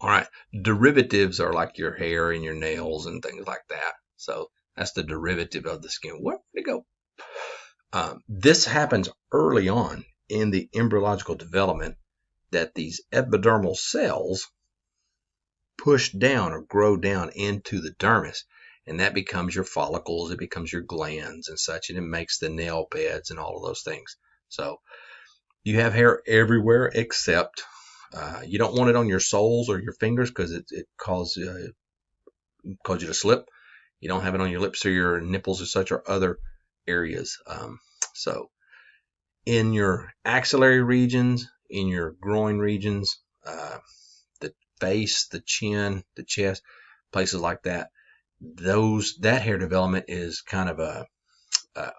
All right. Derivatives are like your hair and your nails and things like that. So that's the derivative of the skin. Where did it go? This happens early on in the embryological development, that these epidermal cells push down or grow down into the dermis, and that becomes your follicles, it becomes your glands and such, and it makes the nail beds and all of those things. So you have hair everywhere except you don't want it on your soles or your fingers because it causes you to slip. You don't have it on your lips or your nipples or such, or other areas. So in your axillary regions, in your groin regions, the face, the chin, the chest, places like that, that hair development is kind of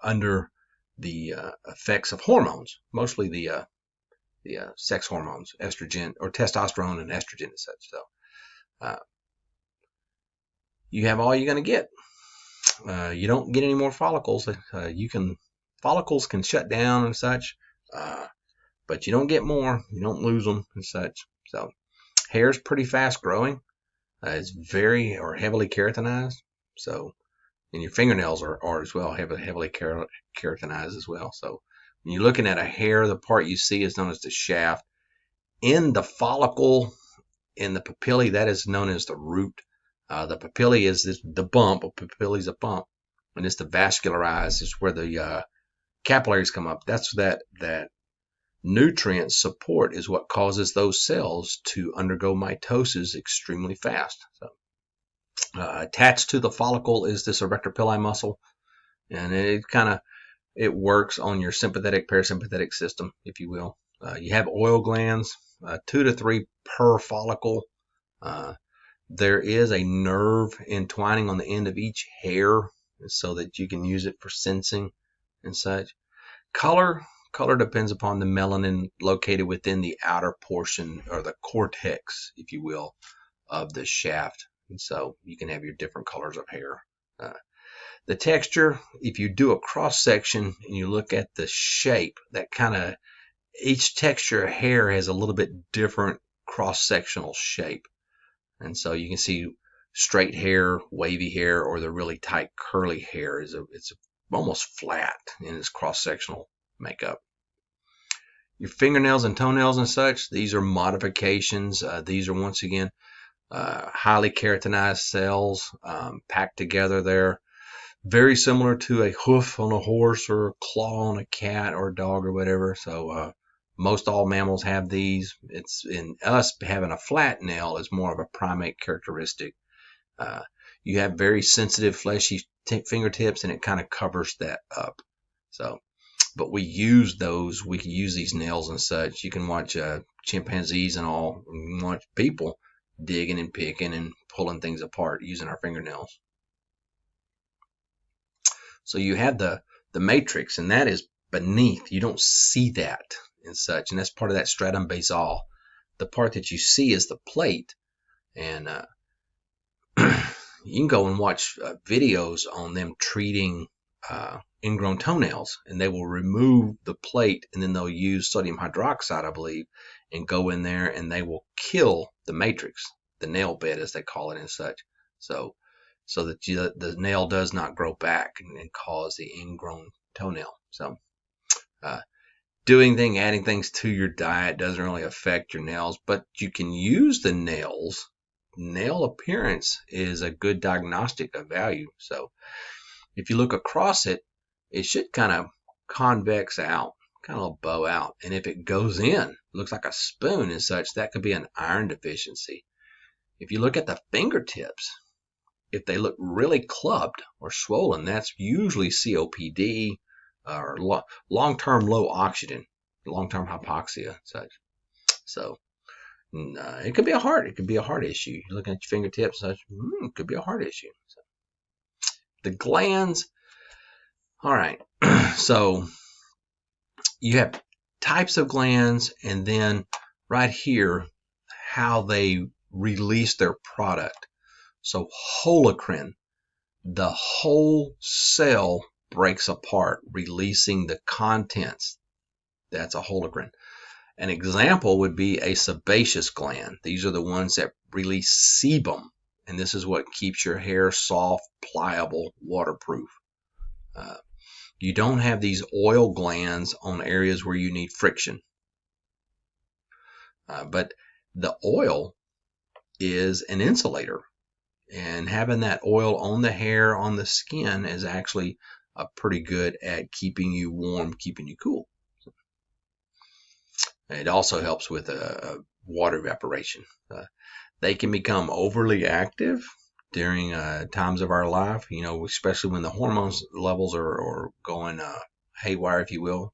under the effects of hormones, mostly the sex hormones, estrogen or testosterone and estrogen and such. So you have all you're going to get. You don't get any more follicles. Follicles can shut down and such, but you don't get more. You don't lose them and such. So hair is pretty fast growing. It's very or heavily keratinized. So, and your fingernails are as well heavily keratinized as well. So when you're looking at a hair, the part you see is known as the shaft. In the follicle, in the papillae, that is known as the root. The papillae is the bump. A papillae is a bump, and it's the vascularized. It's where the capillaries come up. That's that nutrient support is what causes those cells to undergo mitosis extremely fast. So attached to the follicle is this arrector pili muscle, and it works on your sympathetic parasympathetic system, if you will. You have oil glands, 2 to 3 per follicle. There is a nerve entwining on the end of each hair so that you can use it for sensing and such. Color depends upon the melanin located within the outer portion, or the cortex, if you will, of the shaft. And so you can have your different colors of hair. The texture, if you do a cross section and you look at the shape, each texture of hair has a little bit different cross sectional shape. And so you can see straight hair, wavy hair, or the really tight curly hair it's almost flat in its cross sectional makeup. Your fingernails and toenails and such, these are modifications. These are once again highly keratinized cells packed together there. Very similar to a hoof on a horse or a claw on a cat or a dog or whatever. So most all mammals have these. It's in us having a flat nail is more of a primate characteristic. You have very sensitive fleshy fingertips, and it kind of covers that up. So, but we use these nails and such. You can watch chimpanzees and all, you can watch people digging and picking and pulling things apart using our fingernails. So you have the matrix, and that is beneath. You don't see that and such, and that's part of that stratum basal. The part that you see is the plate, and you can go and watch videos on them treating ingrown toenails, and they will remove the plate, and then they'll use sodium hydroxide, I believe, and go in there, and they will kill the matrix, the nail bed as they call it and such, so that the nail does not grow back and cause the ingrown toenail. So adding things to your diet doesn't really affect your nails, but you can use the nails. Nail appearance is a good diagnostic of value. So if you look across it, it should kind of convex out, kind of bow out. And if it goes in, looks like a spoon and such, that could be an iron deficiency. If you look at the fingertips, if they look really clubbed or swollen, that's usually COPD or long-term low oxygen, long-term hypoxia and such. So it could be a heart issue. You're looking at your fingertips, such, it could be a heart issue. So, the glands. All right. So you have types of glands, and then right here, how they release their product. So holocrine, the whole cell breaks apart, releasing the contents. That's a holocrine. An example would be a sebaceous gland. These are the ones that release sebum, and this is what keeps your hair soft, pliable, waterproof. You don't have these oil glands on areas where you need friction. But the oil is an insulator, and having that oil on the hair, on the skin, is actually pretty good at keeping you warm, keeping you cool. It also helps with water evaporation. They can become overly active during times of our life, especially when the hormones levels are going haywire, if you will,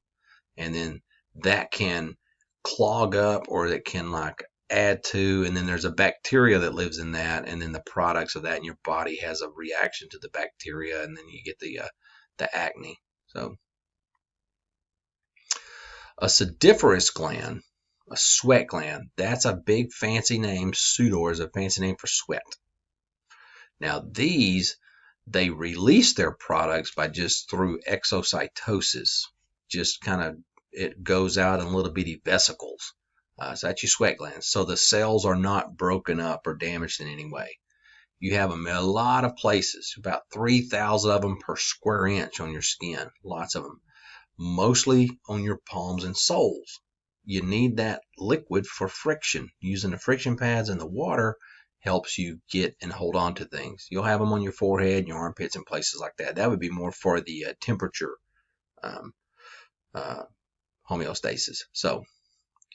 and then that can clog up, or that can like add to, and then there's a bacteria that lives in that, and then the products of that in your body has a reaction to the bacteria, and then you get the acne. So a sediferous gland, a sweat gland, that's a big fancy name. Sudor is a fancy name for sweat. Now they release their products by just through exocytosis. Just kind of, it goes out in little bitty vesicles. So that's your sweat glands. So the cells are not broken up or damaged in any way. You have them in a lot of places, about 3,000 of them per square inch on your skin, lots of them, mostly on your palms and soles. You need that liquid for friction. Using the friction pads and the water helps you get and hold on to things. You'll have them on your forehead, your armpits, and places like that. That would be more for the temperature homeostasis. So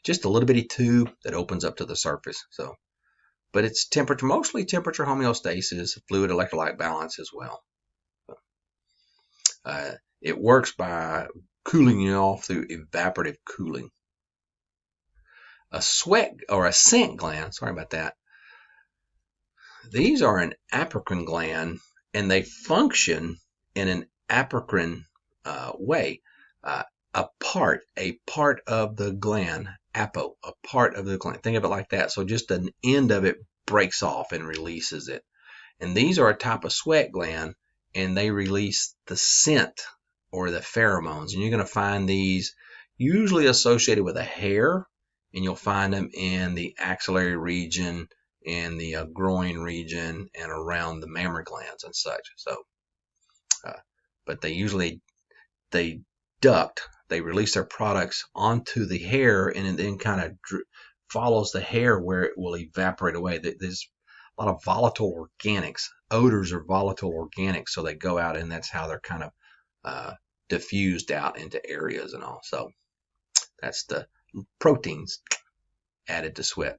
just a little bitty tube that opens up to the surface. So, but it's temperature, mostly temperature homeostasis, fluid electrolyte balance as well. It works by cooling you off through evaporative cooling. A sweat or a scent gland, sorry about that. These are an apocrine gland, and they function in an apocrine way. A part of the gland, a part of the gland. Think of it like that. So just an end of it breaks off and releases it. And these are a type of sweat gland, and they release the scent or the pheromones. And you're going to find these usually associated with a hair, and you'll find them in the axillary region, in the groin region, and around the mammary glands and such. So, but they duct. They release their products onto the hair, and it then kind of follows the hair where it will evaporate away. There's a lot of volatile organics. Odors are volatile organics, so they go out, and that's how they're kind of diffused out into areas and all. So that's the proteins added to sweat.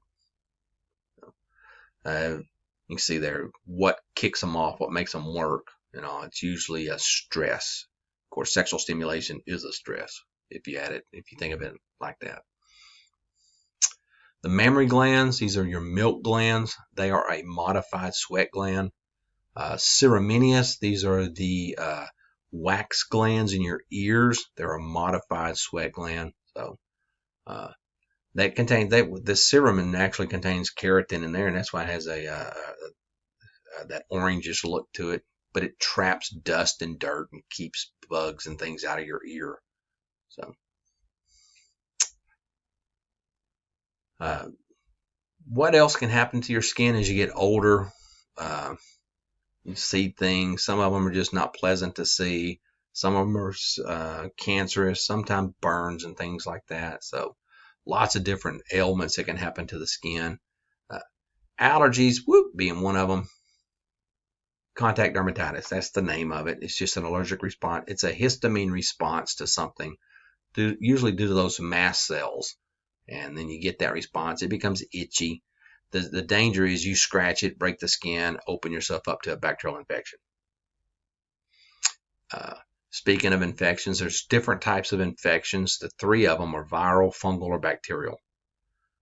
You can see there what kicks them off, what makes them work. It's usually a stress. Of course, sexual stimulation is a stress if you think of it like that. The mammary glands, these are your milk glands. They are a modified sweat gland. Cereminous, these are the wax glands in your ears. They're a modified sweat gland. So that contains the cerumen actually contains keratin in there, and that's why it has that orangish look to it. But it traps dust and dirt and keeps bugs and things out of your ear. So, what else can happen to your skin as you get older? You see things. Some of them are just not pleasant to see. Some of them are cancerous. Sometimes burns and things like that. So, lots of different ailments that can happen to the skin. Allergies, being one of them. Contact dermatitis, that's the name of it. It's just an allergic response. It's a histamine response to something, usually due to those mast cells. And then you get that response. It becomes itchy. The danger is you scratch it, break the skin, open yourself up to a bacterial infection. Speaking of infections, there's different types of infections. The three of them are viral, fungal, or bacterial.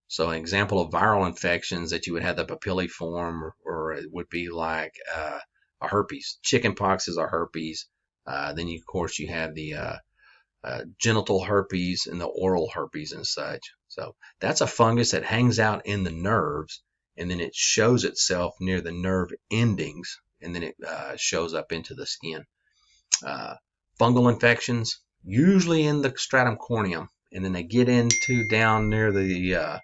So an example of viral infections that you would have the papilliform, or it would be like a herpes. Chickenpox is a herpes. Then, of course, you have the genital herpes and the oral herpes and such. So that's a fungus that hangs out in the nerves, and then it shows itself near the nerve endings, and then it shows up into the skin. Fungal infections, usually in the stratum corneum and then they get into down near the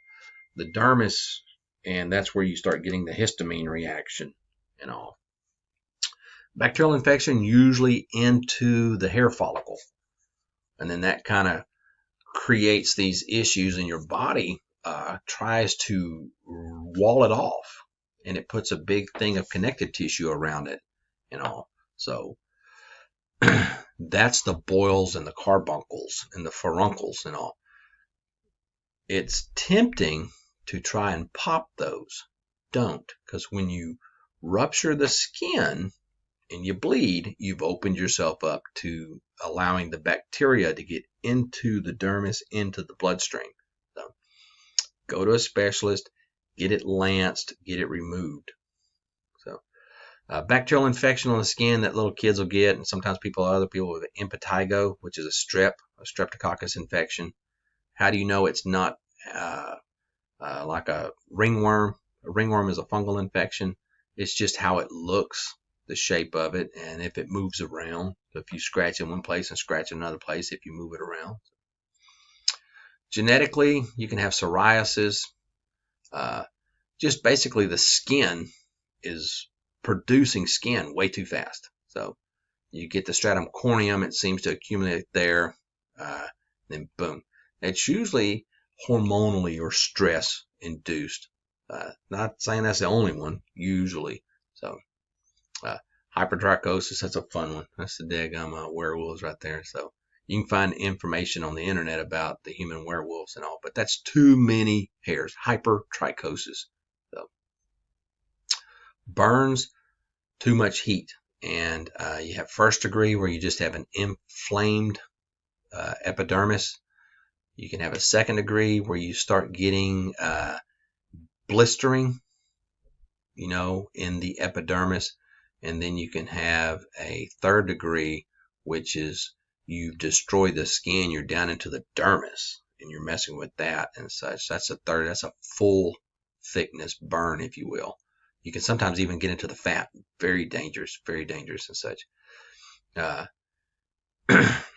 dermis, and that's where you start getting the histamine reaction and all. Bacterial infection usually into the hair follicle, and then that kind of creates these issues, and your body tries to wall it off, and it puts a big thing of connective tissue around it and all. So that's the boils and the carbuncles and the furuncles and all. It's tempting to try and pop those. Don't, because when you rupture the skin and you bleed, you've opened yourself up to allowing the bacteria to get into the dermis, into the bloodstream. So go to a specialist, get it lanced, get it removed. So bacterial infection on the skin that little kids will get, and sometimes other people with impetigo, which is a streptococcus infection. How do you know it's not like a ringworm? A ringworm is a fungal infection. It's just how it looks, the shape of it, and if it moves around. So if you scratch in one place and scratch in another place, if you move it around. Genetically, you can have psoriasis. Just basically the skin is producing skin way too fast. So you get the stratum corneum, it seems to accumulate there, then boom. It's usually hormonally or stress induced. Not saying that's the only one, usually. So hypertrichosis, that's a fun one. That's the daggum werewolves right there. So you can find information on the internet about the human werewolves and all, but that's too many hairs. Hypertrichosis. So burns, too much heat. And you have first degree where you just have an inflamed epidermis. You can have a second degree where you start getting blistering, in the epidermis. And then you can have a third degree, which is you've destroyed the skin, you're down into the dermis, and you're messing with that and such. That's a full thickness burn, if you will. You can sometimes even get into the fat. Very dangerous and such.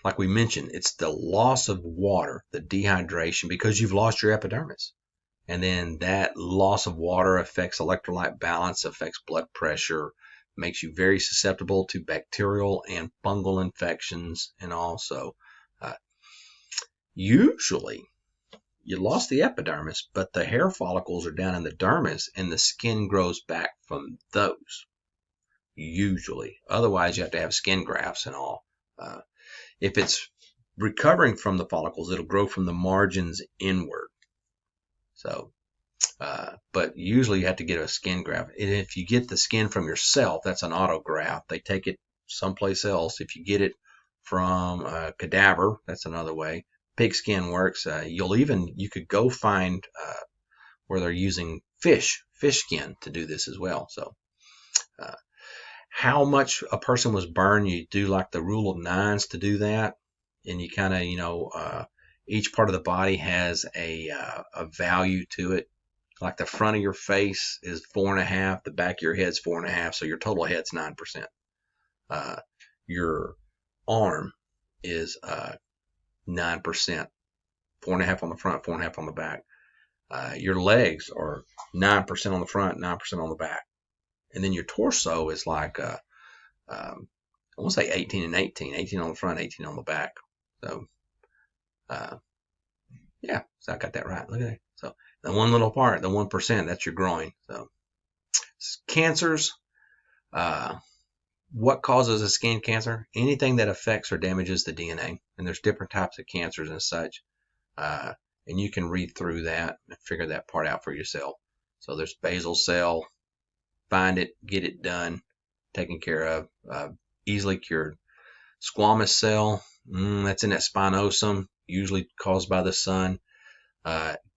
Like we mentioned, it's the loss of water, the dehydration, because you've lost your epidermis. And then that loss of water affects electrolyte balance, affects blood pressure, makes you very susceptible to bacterial and fungal infections. And also, usually, you lost the epidermis, but the hair follicles are down in the dermis, and the skin grows back from those, usually. Otherwise, you have to have skin grafts and all. If it's recovering from the follicles, it'll grow from the margins inward. So, but usually you have to get a skin graft. And if you get the skin from yourself, that's an autograft. They take it someplace else. If you get it from a cadaver, that's another way. Pig skin works. You could go find where they're using fish skin to do this as well. So, how much a person was burned, you do like the rule of nines to do that, and you kind of each part of the body has a value to it. Like the front of your face is 4.5, the back of your head's 4.5, so your total head's 9%. Your arm is 9%, 4.5 on the front, 4.5 on the back. Your legs are 9% on the front, 9% on the back. And then your torso is like, I want to say 18 and 18. 18 on the front, 18 on the back. So, yeah, so I got that right. Look at that. So, the one little part, the 1%, that's your groin. So, cancers, what causes a skin cancer? Anything that affects or damages the DNA. And there's different types of cancers and such. And you can read through that and figure that part out for yourself. So, there's basal cell. Find it, get it done, taken care of, easily cured. Squamous cell, that's in that spinosum, usually caused by the sun,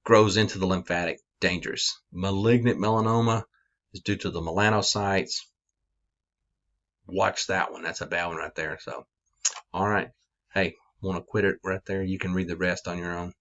grows into the lymphatic, dangerous. Malignant melanoma is due to the melanocytes. Watch that one, that's a bad one right there. So, all right, hey, want to quit it right there? You can read the rest on your own.